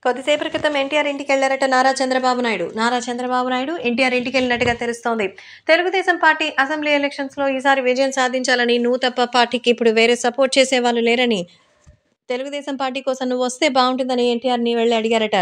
కొద్దిసేపటి క్రితం ఎన్టీఆర్ ఇంటికెళ్లారట నారా చంద్రబాబు నాయుడు ఎన్టీఆర్ ఇంటికెళ్ళినట్టుగా తెలుస్తోంది. తెలుగుదేశం పార్టీ అసెంబ్లీ ఎలక్షన్స్‌లో ఈసారి విజయం సాధించాలని నువ్వు తప్ప పార్టీకి ఇప్పుడు వేరే సపోర్ట్ చేసేవాళ్ళు లేరని, తెలుగుదేశం పార్టీ కోసం నువ్వొస్తే బావుంటుందని ఎన్టీఆర్‌ని వెళ్లి అడిగారట.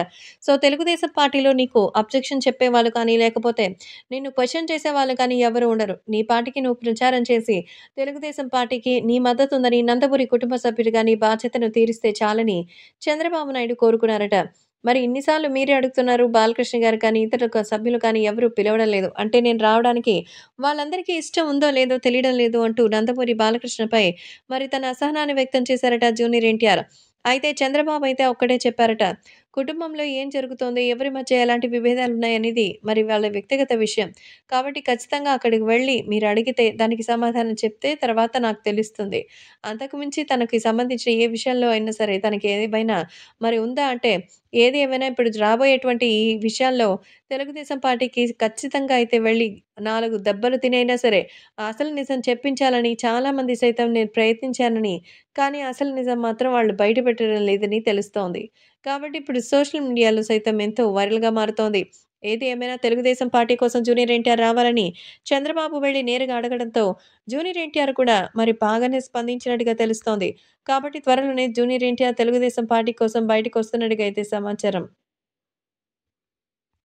సో, తెలుగుదేశం పార్టీలో నీకు అబ్జెక్షన్ చెప్పేవాళ్ళు కానీ, లేకపోతే నిన్ను క్వెషన్ చేసేవాళ్ళు కానీ ఎవరు ఉండరు. నీ పార్టీకి నువ్వు ప్రచారం చేసి, తెలుగుదేశం పార్టీకి నీ మద్దతుందని నందమూరి కుటుంబ సభ్యుడిగా నీ బాధ్యతను తీరిస్తే చాలని చంద్రబాబు నాయుడు కోరుకున్నారట. మరి ఇన్ని సార్లు మీరే అడుగుతున్నారు. బాలకృష్ణ గారు కానీ, ఇతర సభ్యులు కానీ ఎవరు పిలవడం లేదు. అంటే నేను రావడానికి వాళ్ళందరికీ ఇష్టం ఉందో లేదో తెలియడం లేదు అంటూ నందమూరి బాలకృష్ణపై మరి తన అసహనాన్ని వ్యక్తం చేశారట జూనియర్ ఎన్టీఆర్. అయితే చంద్రబాబు అయితే ఒక్కటే చెప్పారట. కుటుంబంలో ఏం జరుగుతోంది? ఎవరి మధ్య ఎలాంటి విభేదాలున్నాయనేది మరి వాళ్ళ వ్యక్తిగత విషయం. కాబట్టి ఖచ్చితంగా అక్కడికి వెళ్లి మీరు అడిగితే దానికి సమాధానం చెప్తే తర్వాత నాకు తెలుస్తుంది. అంతకు మించి తనకి సంబంధించిన ఏ విషయంలో అయినా సరే తనకి ఏమైనా మరి ఉందా అంటే ఏది ఏమైనా ఇప్పుడు రాబోయేటువంటి ఈ విషయాల్లో తెలుగుదేశం పార్టీకి ఖచ్చితంగా అయితే వెళ్లి 4 దెబ్బలు తినైనా సరే అసలు నిజం చెప్పించాలని చాలామంది సైతం నేను ప్రయత్నించానని, కానీ అసలు నిజం మాత్రం వాళ్ళు బయట పెట్టడం లేదని తెలుస్తోంది. కాబట్టి ఇప్పుడు సోషల్ మీడియాలో సైతం ఎంతో వైరల్‌గా మారుతోంది. ఏది ఏమైనా తెలుగుదేశం పార్టీ కోసం జూనియర్ ఎన్టీఆర్ రావాలని చంద్రబాబు వెళ్లి నేరుగా అడగడంతో జూనియర్ ఎన్టీఆర్ కూడా మరి బాగానే స్పందించినట్టుగా తెలుస్తోంది. కాబట్టి త్వరలోనే జూనియర్ ఎన్టీఆర్ తెలుగుదేశం పార్టీ కోసం బయటకొస్తున్నట్టుగా అయితే సమాచారం.